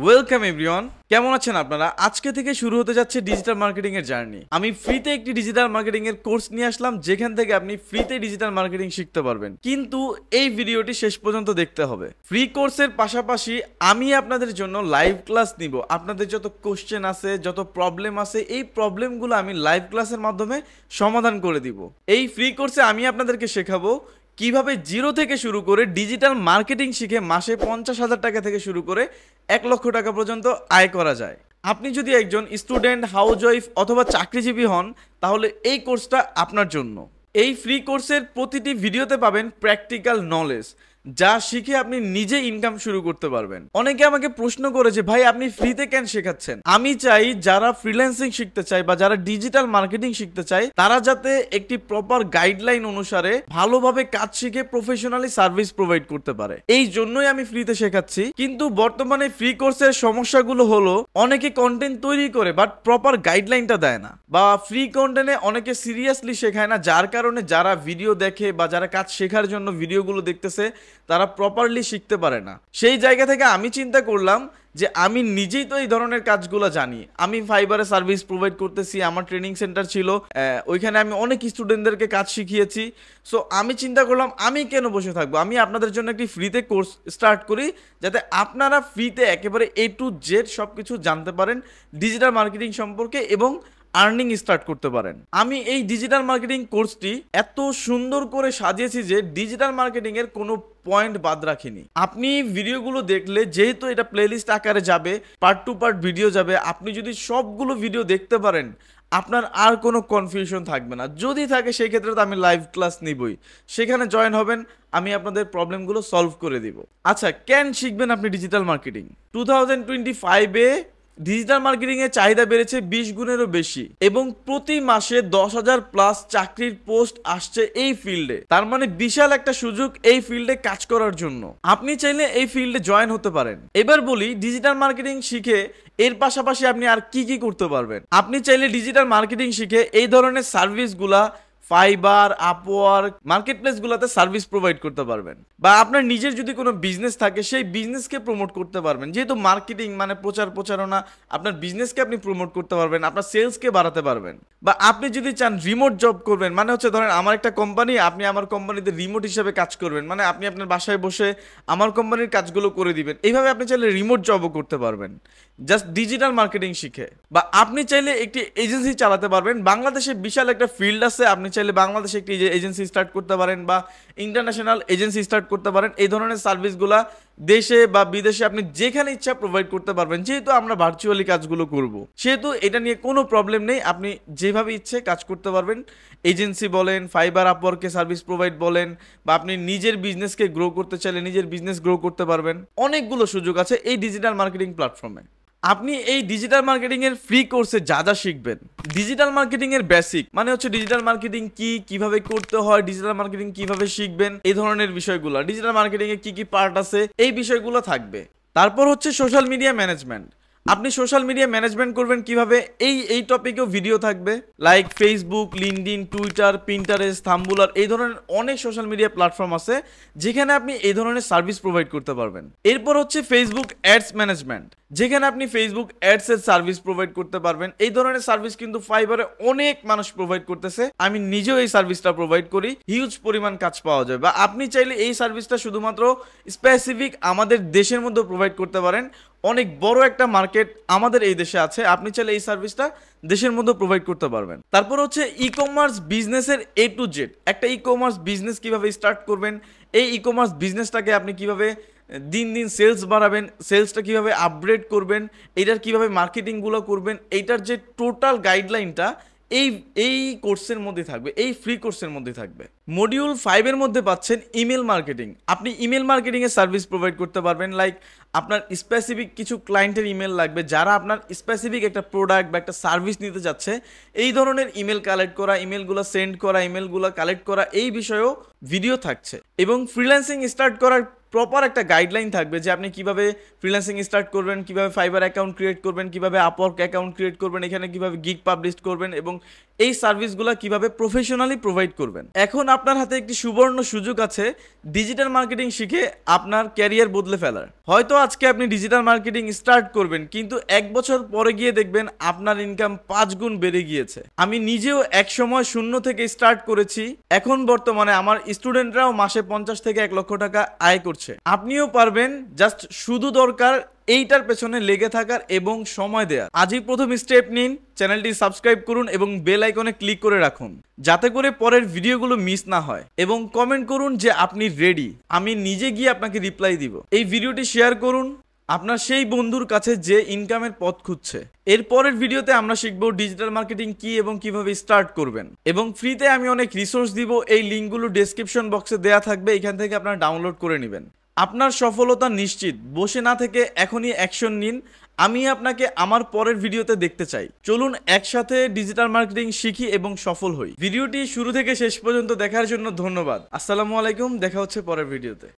Welcome everyone, কেমন আছেন আপনারা? আজকে থেকে শুরু হতে যাচ্ছে ডিজিটাল মার্কেটিং এর জার্নি। আমি ফ্রিতে একটি ডিজিটাল মার্কেটিং এর কোর্স নিয়ে আসলাম, যেখান থেকে আপনি ফ্রিতে ডিজিটাল মার্কেটিং শিখতে পারবেন। কিন্তু এই ভিডিওটি শেষ পর্যন্ত দেখতে হবে। ফ্রি কোর্সের পাশাপাশি আমি আপনাদের জন্য লাইভ ক্লাস নিব। আপনাদের যত কোশ্চেন আছে, যত প্রবলেম আছে, এই প্রবলেমগুলো আমি লাইভ ক্লাসের মাধ্যমে সমাধান করে দিব। এই ফ্রি কোর্সে আমি আপনাদেরকে শেখাবো কিভাবে জিরো থেকে শুরু করে ডিজিটাল মার্কেটিং শিখে মাসে 50,000 টাকা থেকে শুরু করে 1 লক্ষ টাকা পর্যন্ত আয় করা যায়। আপনি যদি একজন স্টুডেন্ট, হাউসওয়াইফ অথবা চাকরিজীবী হন, তাহলে এই কোর্সটা আপনার জন্য। এই ফ্রি কোর্সের প্রতিটি ভিডিওতে পাবেন প্র্যাকটিক্যাল নলেজ, যা শিখে আপনি নিজে ইনকাম শুরু করতে পারবেন। অনেকে আমাকে প্রশ্ন করেছে, ভাই আপনি ফ্রিতে কেন শেখাচ্ছেন? আমি চাই যারা ফ্রিল্যান্সিং শিখতে চায় বা যারা ডিজিটাল মার্কেটিং শিখতে চায়, তারা যাতে একটি প্রপার গাইডলাইন অনুসারে ভালোভাবে কাজ শিখে প্রফেশনালি সার্ভিস প্রোভাইড করতে পারে। এই জন্যই আমি ফ্রিতে শেখাচ্ছি। কিন্তু বর্তমানে ফ্রি কোর্সের সমস্যাগুলো হলো, অনেকে কন্টেন্ট তৈরি করে বাট প্রপার গাইডলাইনটা দেয় না, বা ফ্রি কন্টেন্টে অনেকে সিরিয়াসলি শেখায় না, যার কারণে যারা ভিডিও দেখে বা যারা কাজ শেখার জন্য ভিডিওগুলো দেখতেছে তারা প্রপারলি শিখতে পারে না। সেই জায়গা থেকে আমি চিন্তা করলাম যে আমি নিজেই তো এই ধরনের কাজগুলো জানি। আমি ফাইবারে সার্ভিস প্রোভাইড করতেছি, আমার ট্রেনিং সেন্টার ছিল, ওইখানে আমি অনেক স্টুডেন্টদেরকে কাজ শিখিয়েছি। সো আমি চিন্তা করলাম আমি কেন বসে থাকবো, আমি আপনাদের জন্য একটি ফ্রিতে কোর্স স্টার্ট করি, যাতে আপনারা ফ্রিতে একেবারে A to Z সব কিছু জানতে পারেন ডিজিটাল মার্কেটিং সম্পর্কে এবং আর্নিং স্টার্ট করতে পারেন। আমি এই ডিজিটাল মার্কেটিং কোর্সটি এত সুন্দর করে সাজিয়েছি যে ডিজিটাল মার্কেটিং এর কোনো পয়েন্ট বাদ রাখিনি। আপনি ভিডিওগুলো দেখলে, যেহেতু এটা প্লেলিস্ট আকারে যাবে, পার্ট টু পার্ট ভিডিও যাবে, আপনি যদি সবগুলো ভিডিও দেখতে পারেন, আপনার আর কোনো কনফিউশন থাকবে না। যদি থাকে সেই ক্ষেত্রে তো আমি লাইভ ক্লাস নিবই, সেখানে জয়েন হবেন, আমি আপনাদের প্রবলেমগুলো সলভ করে দিব। আচ্ছা, কেন শিখবেন আপনি ডিজিটাল মার্কেটিং? 2025-এ ডিজিটাল মার্কেটিং এর চাহিদা বেড়েছে 20 গুণেরও বেশি, এবং প্রতি মাসে 10,000 প্লাস চাকরির পোস্ট আসছে এই ফিল্ডে। তার মানে বিশাল একটা সুযোগ এই ফিল্ডে কাজ করার জন্য। আপনি চাইলে এই ফিল্ডে জয়েন হতে পারেন। এবার বলি, ডিজিটাল মার্কেটিং শিখে এর পাশাপাশি আপনি আর কি কি করতে পারবেন। আপনি চাইলে ডিজিটাল মার্কেটিং শিখে এই ধরনের সার্ভিসগুলা ফাইবার, আপওয়ার্ক, মার্কেট প্লেসগুলোতে সার্ভিস প্রোভাইড করতে পারবেন। বা আপনার নিজের যদি কোনো বিজনেস থাকে, সেই বিজনেসকে প্রমোট করতে পারবেন। যেহেতু মার্কেটিং মানে প্রচারণা, আপনার বিজনেসকে আপনি প্রমোট করতে পারবেন, আপনার সেলসকে বাড়াতে পারবেন। বা আপনি যদি চান রিমোট জব করবেন, মানে হচ্ছে ধরেন আমার একটা কোম্পানি, আপনি আমার কোম্পানিতে রিমোট হিসেবে কাজ করবেন, মানে আপনি আপনার বাসায় বসে আমার কোম্পানির কাজগুলো করে দিবেন। এইভাবে আপনি চাইলে রিমোট জবও করতে পারবেন জাস্ট ডিজিটাল মার্কেটিং শিখে। বা আপনি চাইলে একটি এজেন্সি চালাতে পারবেন। বাংলাদেশে বিশাল একটা ফিল্ড আছে, আপনি চাইলে বাংলাদেশে একটি এজেন্সি স্টার্ট করতে পারেন বা ইন্টারন্যাশনাল এজেন্সি স্টার্ট করতে পারেন। এই ধরনের সার্ভিসগুলা দেশে বা বিদেশে আপনি যেখানে ইচ্ছা প্রোভাইড করতে পারবেন। যেহেতু আমরা ভার্চুয়ালি কাজগুলো করব, সেহেতু এটা নিয়ে কোনো প্রবলেম নেই। আপনি যেভাবে ইচ্ছে কাজ করতে পারবেন। এজেন্সি বলেন, ফাইবার, আপওয়ার্কে সার্ভিস প্রোভাইড বলেন, বা আপনি নিজের বিজনেসকে গ্রো করতে চাইলে নিজের বিজনেস গ্রো করতে পারবেন। অনেকগুলো সুযোগ আছে এই ডিজিটাল মার্কেটিং প্ল্যাটফর্মে। আপনি এই ডিজিটাল মার্কেটিং এর ফ্রি কোর্সে যা যা শিখবেন, ডিজিটাল মার্কেটিং এর বেসিক মানে হচ্ছে ডিজিটাল মার্কেটিং কি, কিভাবে করতে হয়, ডিজিটাল মার্কেটিং কিভাবে শিখবেন, এই ধরনের বিষয়গুলো, ডিজিটাল মার্কেটিং এ কি কি পার্ট আছে, এই বিষয়গুলো থাকবে। তারপর হচ্ছে সোশ্যাল মিডিয়া ম্যানেজমেন্ট। আপনি সোশ্যাল মিডিয়া ম্যানেজমেন্ট করবেন কিভাবে, এই টপিকেও ভিডিও থাকবে। Like Facebook, LinkedIn, Twitter, Pinterest, Tumblr, এই ধরনের অনেক সোশ্যাল মিডিয়া প্ল্যাটফর্ম আছে যেখানে আপনি এই ধরনের সার্ভিস প্রোভাইড করতে পারবেন। এরপর হচ্ছে ফেসবুক অ্যাডস ম্যানেজমেন্ট, যেখানে আপনি ফেসবুক অ্যাডস এর সার্ভিস প্রোভাইড করতে পারবেন। এই ধরনের সার্ভিস কিন্তু ফাইবারে অনেক মানুষ প্রোভাইড করতেছে। আমি নিজেও এই সার্ভিসটা প্রোভাইড করি, হিউজ পরিমাণ কাজ পাওয়া যায়। বা আপনি চাইলে এই সার্ভিসটা শুধুমাত্র স্পেসিফিক আমাদের দেশের মধ্যে প্রোভাইড করতে পারেন। অনেক বড় একটা মার্কেট আমাদের এই দেশে আছে, আপনি চাইলে এই সার্ভিসটা দেশের মধ্যে প্রোভাইড করতে পারবেন। তারপর হচ্ছে ই কমার্স বিজনেসের A to Z। একটা ই কমার্স বিজনেস কিভাবে স্টার্ট করবেন, এই ই কমার্স বিজনেসটাকে আপনি কিভাবে দিন দিন সেলস বাড়াবেন, সেলসটা কিভাবে আপগ্রেড করবেন, এইটার কিভাবে মার্কেটিংগুলো করবেন, এইটার যে টোটাল গাইডলাইনটা এই কোর্সের মধ্যে থাকবে, এই ফ্রি কোর্সের মধ্যে থাকবে। মডিউল 5 এর মধ্যে পাচ্ছেন ইমেল মার্কেটিং। আপনি ইমেল মার্কেটিং এর সার্ভিস প্রোভাইড করতে পারবেন। লাইক আপনার স্পেসিফিক কিছু ক্লায়েন্টের ইমেল লাগবে, যারা আপনার স্পেসিফিক একটা প্রোডাক্ট বা একটা সার্ভিস নিতে যাচ্ছে। এই ধরনের ইমেল কালেক্ট করা, ইমেলগুলো সেন্ড করা, ইমেলগুলো কালেক্ট করা, এই বিষয়েও ভিডিও থাকছে। এবং ফ্রিল্যান্সিং স্টার্ট করার প্রপার একটা গাইডলাইন থাকবে যে আপনি কিভাবে ফ্রিল্যান্সিং স্টার্ট করবেন, কিভাবে ফাইবার অ্যাকাউন্ট ক্রিয়েট করবেন, কিভাবে আপওয়ার্ক অ্যাকাউন্ট ক্রিয়েট করবেন, এখানে কিভাবে গিগ পাবলিশ করবেন এবং এই সার্ভিসগুলো কিভাবে প্রফেশনালি প্রোভাইড করবেন। এখন আপনার হাতে একটি সুবর্ণ সুযোগ আছে ডিজিটাল মার্কেটিং শিখে আপনার ক্যারিয়ার বদলে ফেলার। হয়তো আজকে আপনি ডিজিটাল মার্কেটিং স্টার্ট করবেন, কিন্তু 1 বছর পরে গিয়ে দেখবেন আপনার ইনকাম 5 গুণ বেড়ে গিয়েছে। আমি নিজেও এক সময় শূন্য থেকে স্টার্ট করেছি, এখন বর্তমানে আমার স্টুডেন্টরাও মাসে 50 থেকে 1 লক্ষ টাকা আয় করছে। আপনিও পারবেন, জাস্ট শুধু দরকার এইটার পেছনে লেগে থাকার এবং সময় দেয়া। আজই প্রথম স্টেপ নিন, চ্যানেলটি সাবস্ক্রাইব করুন এবং বেল আইকনে ক্লিক করে রাখুন, যাতে করে পরের ভিডিওগুলো মিস না হয়। এবং কমেন্ট করুন যে আপনি রেডি, আমি নিজে গিয়ে আপনাকে রিপ্লাই দিব। এই ভিডিওটি শেয়ার করুন আপনার সেই বন্ধুর কাছে যে ইনকামের পথ খুঁজছে। এর পরের ভিডিওতে আমরা শিখব ডিজিটাল মার্কেটিং কি এবং কিভাবে স্টার্ট করবেন, এবং ফ্রিতে আমি অনেক রিসোর্স দিব। এই লিঙ্কগুলো ডেসক্রিপশন বক্সে দেয়া থাকবে, এখান থেকে আপনারা ডাউনলোড করে নেবেন। আপনার সফলতা নিশ্চিত। বসে না থেকে এখনই অ্যাকশন নিন। আমি আপনাকে আমার পরের ভিডিওতে দেখতে চাই। চলুন একসাথে ডিজিটাল মার্কেটিং শিখি এবং সফল হই। ভিডিওটি শুরু থেকে শেষ পর্যন্ত দেখার জন্য ধন্যবাদ। আসসালামু আলাইকুম, দেখা হচ্ছে পরের ভিডিওতে।